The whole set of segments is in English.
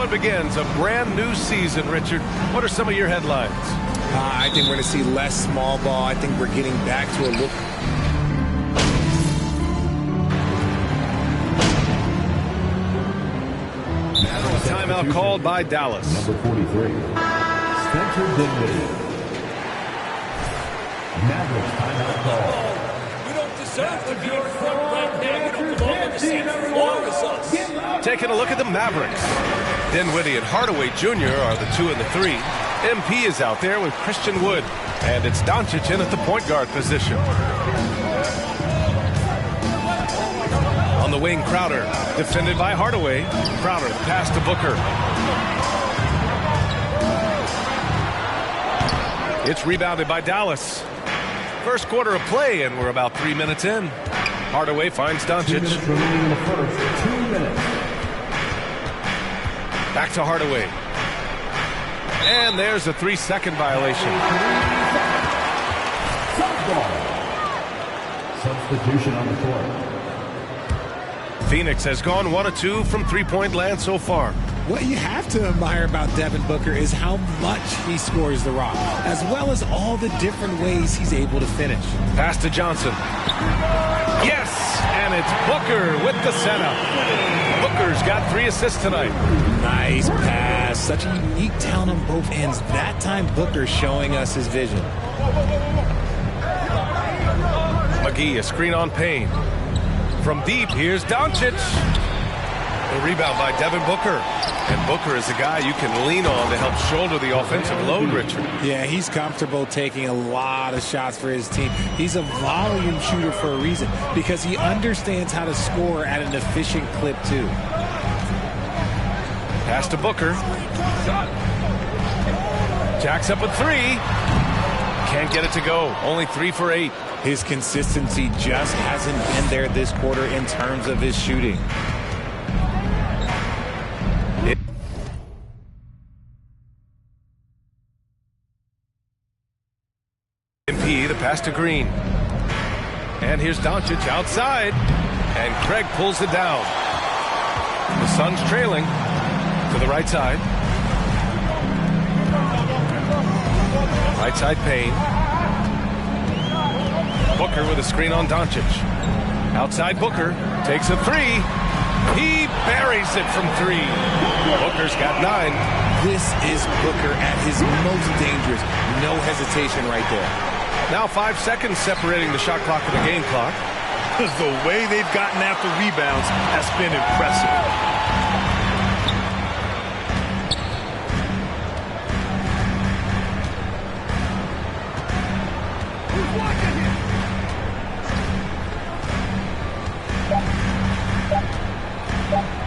it begins, a brand new season, Richard. What are some of your headlines? I think we're going to see less small ball. I think we're getting back to a look. Timeout called by Dallas. Number 43, Spencer Dinwiddie. Mavericks timeout call. We don't deserve to be in front right now. We don't belong on the same floor as us. Taking a look at the Mavericks. Dinwiddie and Hardaway Jr. are the 2 and the 3. MP is out there with Christian Wood. And it's Doncic in at the point guard position. On the wing, Crowder, defended by Hardaway. Crowder, the pass to Booker. It's rebounded by Dallas. First quarter of play, and we're about 3 minutes in. Hardaway finds Doncic. 2 minutes remaining in the first. 2 minutes. Back to Hardaway. And there's a 3-second violation. Substitution on the court. Phoenix has gone 1 of 2 from three-point land so far. What you have to admire about Devin Booker is how much he scores the rock, as well as all the different ways he's able to finish. Pass to Johnson. Yes, and it's Booker with the setup. Booker's got 3 assists tonight. Nice pass. Such a unique talent on both ends. That time, Booker showing us his vision. McGee, a screen on Payne. From deep, here's Doncic. The rebound by Devin Booker. And Booker is a guy you can lean on to help shoulder the offensive load, Richard. Yeah, he's comfortable taking a lot of shots for his team. He's a volume shooter for a reason, because he understands how to score at an efficient clip, too. Pass to Booker. Jacks up with 3. Can't get it to go. Only 3 for 8. His consistency just hasn't been there this quarter in terms of his shooting. MP, the pass to Green. And here's Doncic outside. And Craig pulls it down. The Suns trailing to the right side. Right side Payne. Booker with a screen on Doncic. Outside Booker takes a 3. He buries it from 3. Booker's got 9. This is Booker at his most dangerous. No hesitation right there. Now 5 seconds separating the shot clock and the game clock. The way they've gotten after rebounds has been impressive.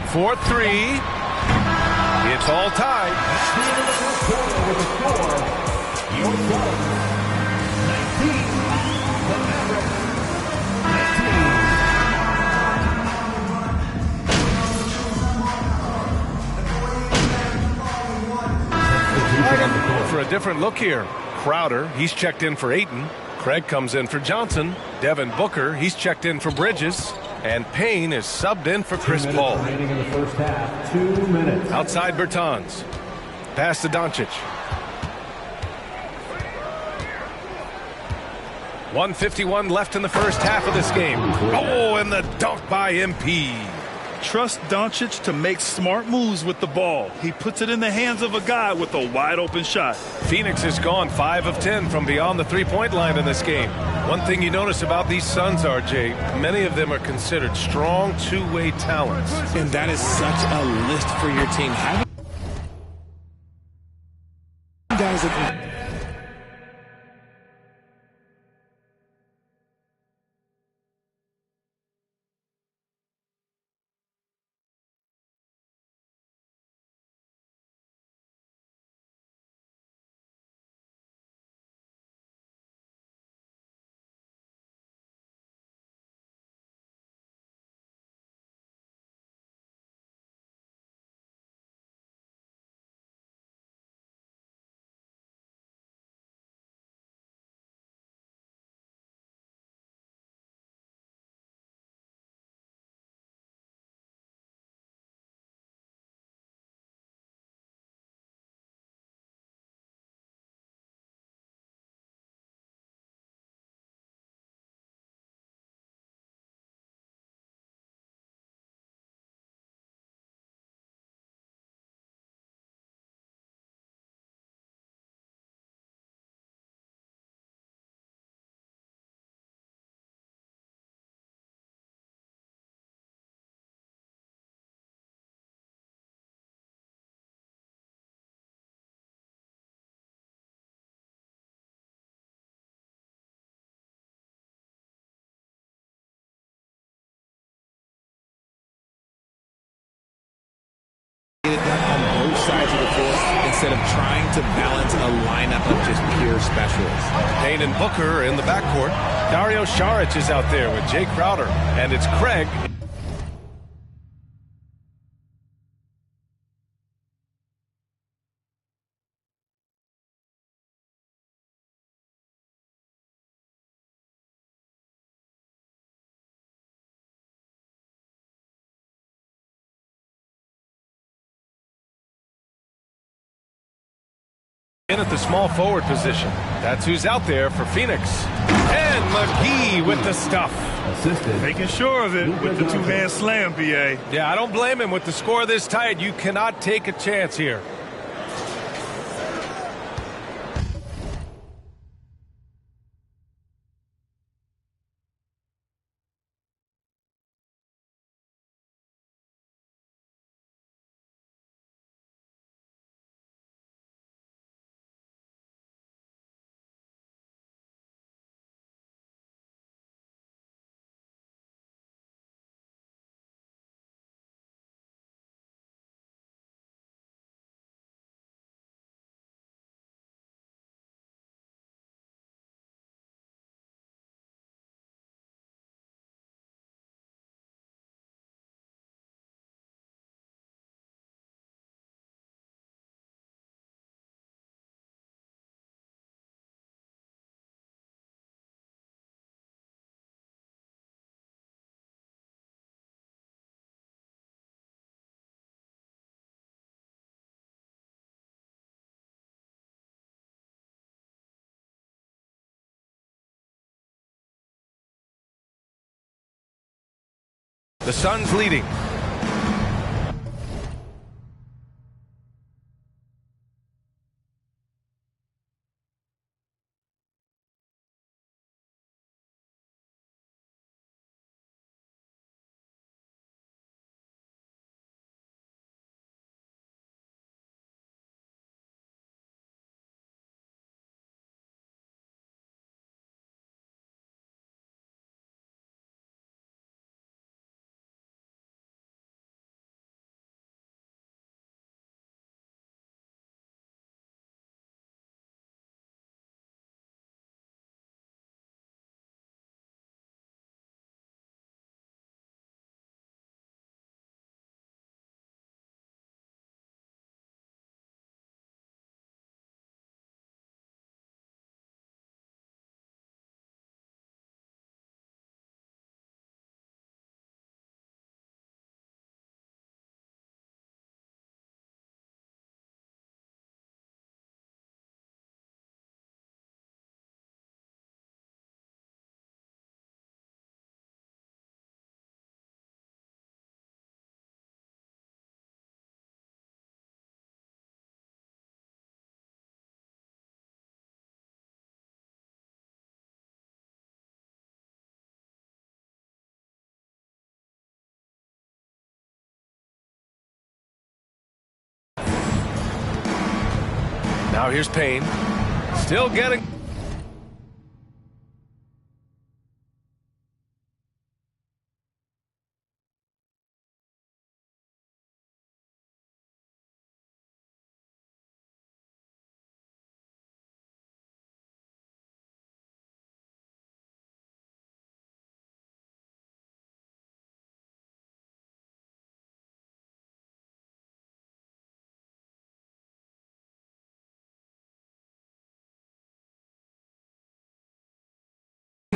For 3. It's all tied. For a different look here. Crowder, he's checked in for Ayton. Craig comes in for Johnson. Devin Booker, he's checked in for Bridges. And Payne is subbed in for Chris Paul. Remaining in the first half. 2 minutes. Outside Bertans. Pass to Doncic. 1:51 left in the first half of this game. Oh, and the dunk by MP. Trust Doncic to make smart moves with the ball. He puts it in the hands of a guy with a wide open shot. Phoenix has gone 5 of 10 from beyond the three-point line in this game. One thing you notice about these Suns, RJ, many of them are considered strong two-way talents. And that is such a list for your team. Having guys that get it done on both sides of the floor instead of trying to balance a lineup of just pure specialists. Payne and Booker in the backcourt. Dario Saric is out there with Jay Crowder, and it's Craig. In at the small forward position. That's who's out there for Phoenix. And McGee with the stuff. Assisted. Making sure of it with the two-hand slam, B.A. Yeah, I don't blame him. With the score this tight, you cannot take a chance here. The Suns leading. Now here's Payne. Still getting...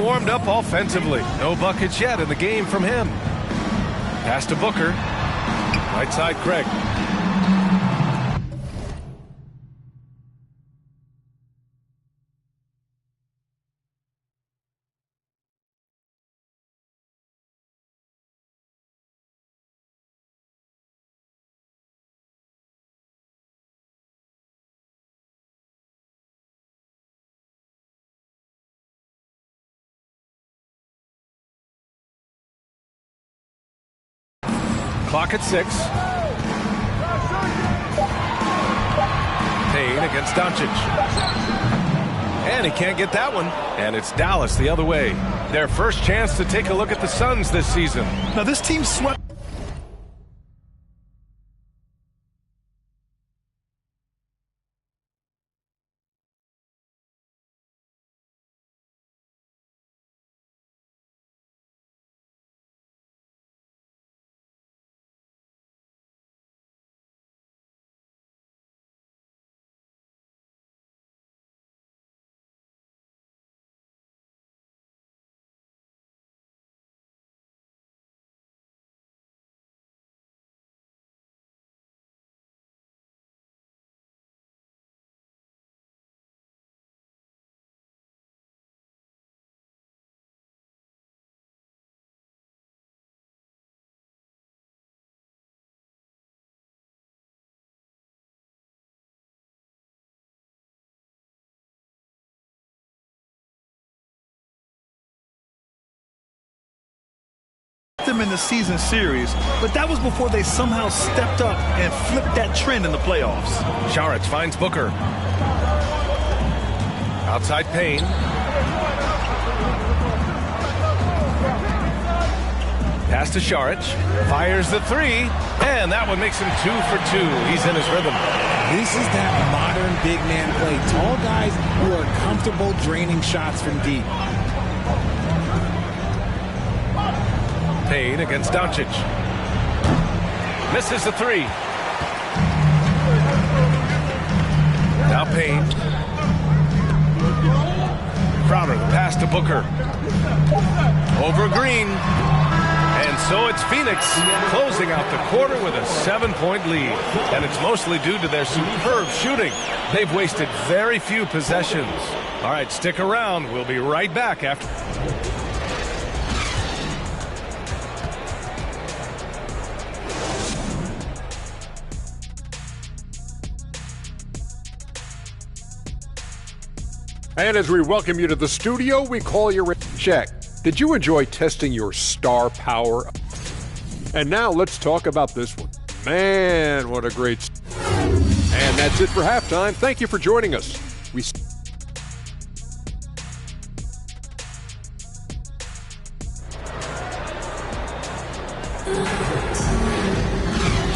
warmed up offensively. No buckets yet in the game from him. Pass to Booker. Right side, Craig. Clock at 6. Payne against Doncic. And he can't get that one. And it's Dallas the other way. Their first chance to take a look at the Suns this season. Now this team swept them in the season series, but that was before they somehow stepped up and flipped that trend in the playoffs. Saric finds Booker. Outside Payne. Pass to Saric. Fires the three. And that one makes him 2 for 2. He's in his rhythm. This is that modern big man play. Tall guys who are comfortable draining shots from deep. Payne against Doncic. Misses the three. Now Payne. Crowder, the pass to Booker. Over Green. And so it's Phoenix closing out the quarter with a 7-point lead. And it's mostly due to their superb shooting. They've wasted very few possessions. All right, stick around. We'll be right back after. And as we welcome you to the studio, we call your check. Did you enjoy testing your star power? And now let's talk about this one. Man, what a great... And that's it for halftime. Thank you for joining us.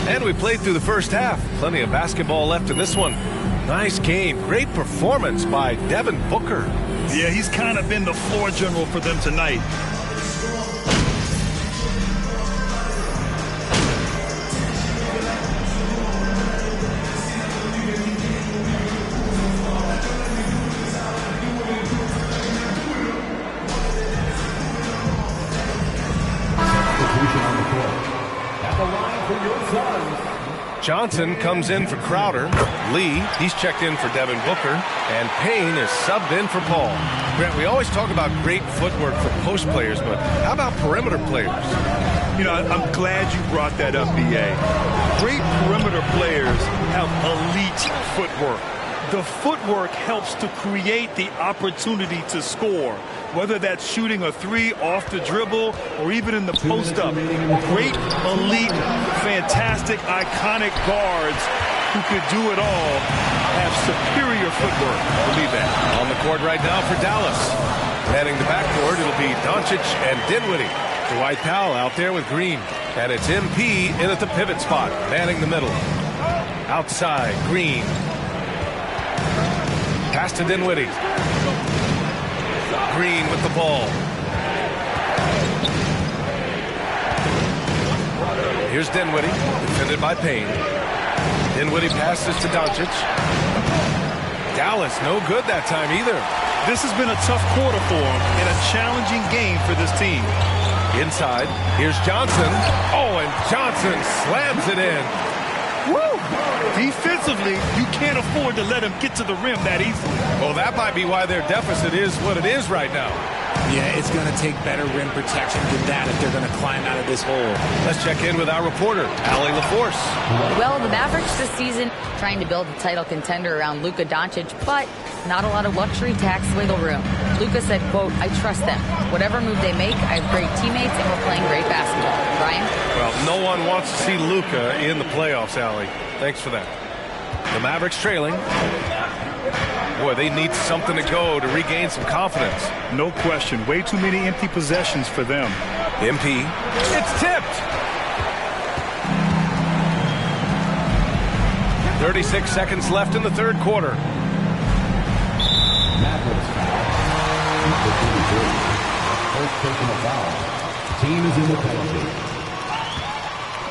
And we played through the first half. Plenty of basketball left in this one. Nice game. Great performance by Devin Booker. Yeah, he's kind of been the floor general for them tonight. Substitution on the court. At the line for your Suns. Johnson comes in for Crowder. Lee, he's checked in for Devin Booker. And Payne is subbed in for Paul. Grant, we always talk about great footwork for post players, but how about perimeter players? You know, I'm glad you brought that up, B.A. Great perimeter players have elite footwork. The footwork helps to create the opportunity to score, whether that's shooting a three off the dribble or even in the post-up. Great, elite, fantastic, iconic guards who could do it all have superior footwork. Believe that. On the court right now for Dallas. Heading the backcourt, it'll be Doncic and Dinwiddie. Dwight Powell out there with Green. And it's MP in at the pivot spot, manning the middle. Outside, Green. Pass to Dinwiddie. Green with the ball. Here's Dinwiddie, defended by Payne. Dinwiddie passes to Doncic. Dallas, no good that time either. This has been a tough quarter for him and a challenging game for this team. Inside, here's Johnson. Oh, and Johnson slams it in. Woo! Defensively, you can't afford to let him get to the rim that easily. Well, that might be why their deficit is what it is right now. Yeah, it's going to take better rim protection than that if they're going to climb out of this hole. Let's check in with our reporter, Allie LaForce. Well, the Mavericks this season trying to build a title contender around Luka Doncic, but not a lot of luxury tax wiggle room. Luka said, quote, "I trust them. Whatever move they make, I have great teammates and we're playing great basketball." Brian? Well, no one wants to see Luka in the playoffs, Allie. Thanks for that. The Mavericks trailing. Boy, they need something to go to regain some confidence. No question. Way too many empty possessions for them. MP. It's tipped. 36 seconds left in the third quarter. Mavericks foul. First personal foul. Team is in the penalty.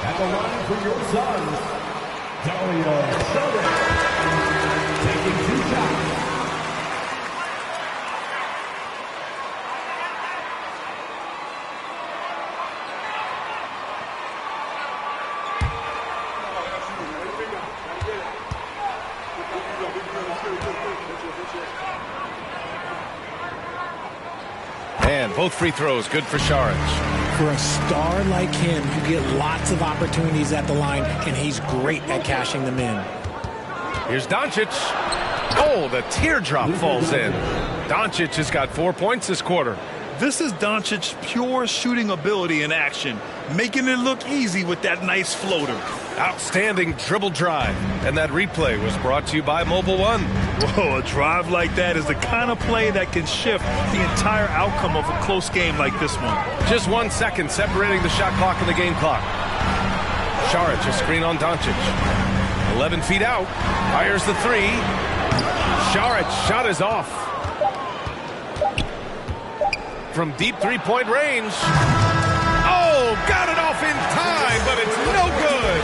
At the line for your Suns, Dojo. Taking 2 shots. And both free throws good for Saric. For a star like him, you get lots of opportunities at the line, and he's great at cashing them in. Here's Doncic. Oh, the teardrop falls in. Doncic has got 4 points this quarter. This is Doncic's pure shooting ability in action. making it look easy with that nice floater. Outstanding dribble drive. And that replay was brought to you by Mobile One. Whoa, a drive like that is the kind of play that can shift the entire outcome of a close game like this one. Just 1 second separating the shot clock and the game clock. Šarić, a screen on Doncic. 11 feet out. Fires the three. Šarić, shot is off. From deep three-point range. Oh, got it off in time, but it's no good.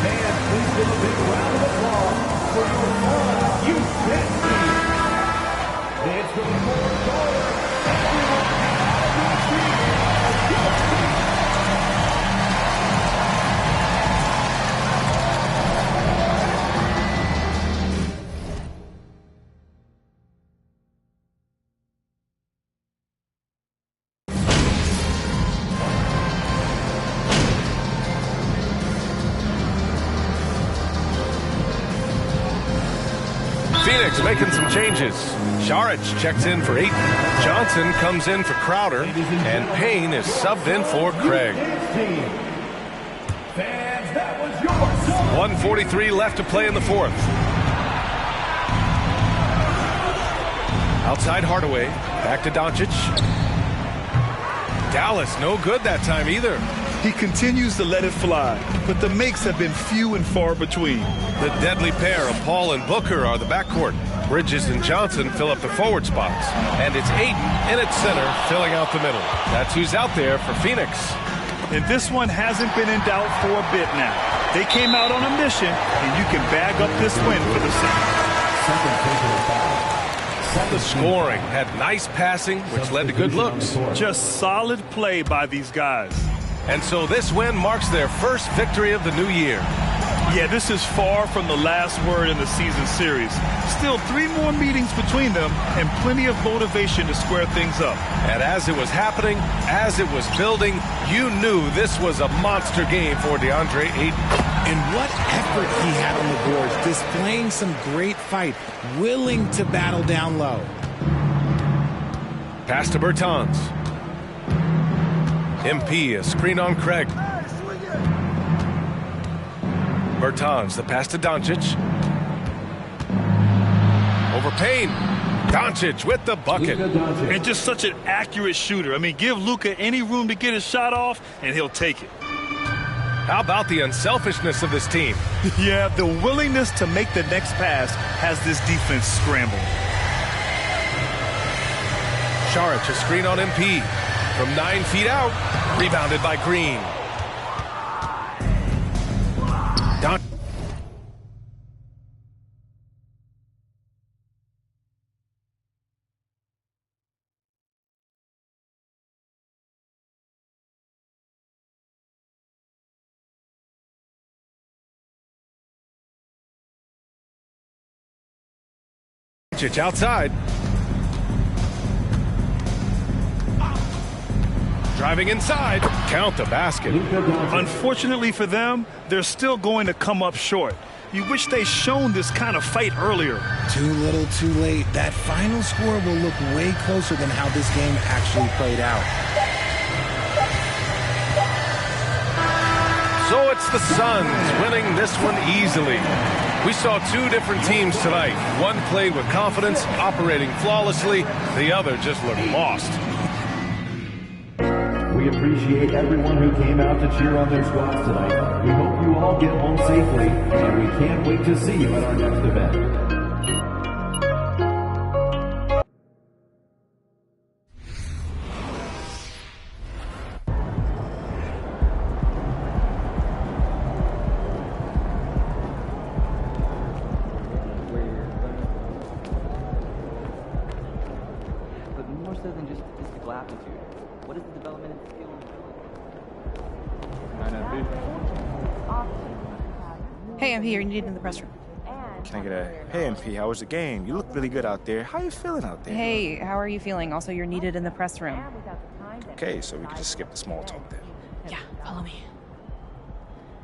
Fans, please give a big round of applause for your fun you fit team. It's the fourth quarter. Everyone out of your seat. Phoenix making some changes. Šarić checks in for Ayton. Johnson comes in for Crowder. And Payne is subbed in for Craig. 1:43 left to play in the fourth. Outside Hardaway. Back to Doncic. Dallas no good that time either. He continues to let it fly, but the makes have been few and far between. The deadly pair of Paul and Booker are the backcourt. Bridges and Johnson fill up the forward spots. And it's Ayton in at center, filling out the middle. That's who's out there for Phoenix. And this one hasn't been in doubt for a bit now. They came out on a mission, and you can bag up this win for the Saints. The scoring had nice passing, which led to good looks. Just solid play by these guys. And so this win marks their first victory of the new year. Yeah, this is far from the last word in the season series. Still 3 more meetings between them and plenty of motivation to square things up. And as it was happening, as it was building, you knew this was a monster game for DeAndre Ayton. And what effort he had on the boards, displaying some great fight, willing to battle down low. Pass to Bertans. MP, a screen on Craig. Bertans, the pass to Doncic. Over Payne. Doncic with the bucket. And just such an accurate shooter. I mean, give Luka any room to get his shot off, and he'll take it. How about the unselfishness of this team? Yeah, the willingness to make the next pass has this defense scrambling. Šarić, a screen on MP. From 9 feet out, rebounded by Green. Doncic outside. Driving inside. Count the basket. Unfortunately for them, they're still going to come up short. You wish they'd shown this kind of fight earlier. Too little, too late. That final score will look way closer than how this game actually played out. So it's the Suns winning this one easily. We saw 2 different teams tonight. One played with confidence, operating flawlessly. The other just looked lost. We appreciate everyone who came out to cheer on their squads tonight. We hope you all get home safely, and we can't wait to see you at our next event. But more so than just statistical aptitude. What is the development of the skill? Hey, MP, you're needed in the press room. Can I get a, hey MP, how was the game? You look really good out there. How you feeling out there? Hey, how are you feeling? Also, you're needed in the press room. Okay, so we can just skip the small talk then. Yeah, follow me.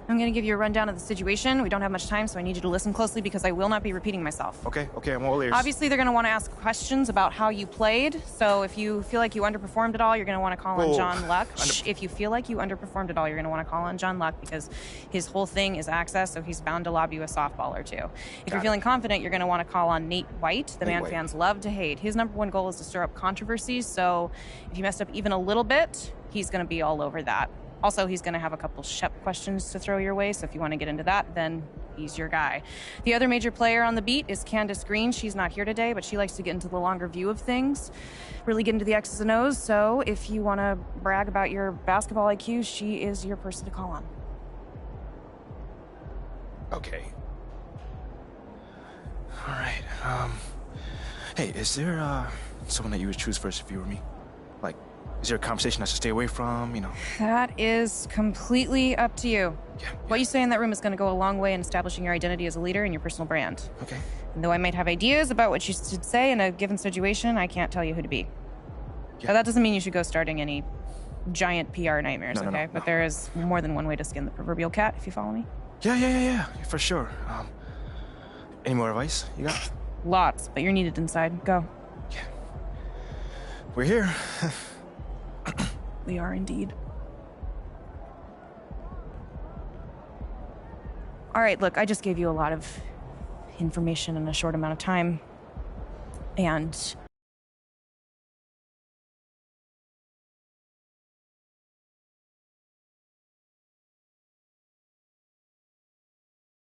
I'm going to give you a rundown of the situation. We don't have much time, so I need you to listen closely because I will not be repeating myself. Okay, I'm all ears. Obviously, they're going to want to ask questions about how you played. So if you feel like you underperformed at all, you're going to want to call on John Luck. If you feel like you underperformed at all, you're going to want to call on John Luck because his whole thing is access, so he's bound to lob you a softball or two. If you're feeling confident, you're going to want to call on Nate White, the man fans love to hate. His number one goal is to stir up controversies, so if you messed up even a little bit, he's going to be all over that. Also, he's going to have a couple Shep questions to throw your way, so if you want to get into that, then he's your guy. The other major player on the beat is Candace Green. She's not here today, but she likes to get into the longer view of things, really get into the X's and O's, so if you want to brag about your basketball IQ, she is your person to call on. Okay. All right. Hey, is there someone that you would choose first if you were me? Like, is there a conversation I should stay away from, you know? That is completely up to you. Yeah. What you say in that room is going to go a long way in establishing your identity as a leader and your personal brand. Okay. And though I might have ideas about what you should say in a given situation, I can't tell you who to be. Yeah. But that doesn't mean you should go starting any giant PR nightmares, No. But there is more than one way to skin the proverbial cat, if you follow me. Yeah, for sure. Any more advice you got? Lots, but you're needed inside. Go. Yeah. We're here. We are indeed. All right, look, I just gave you a lot of information in a short amount of time. And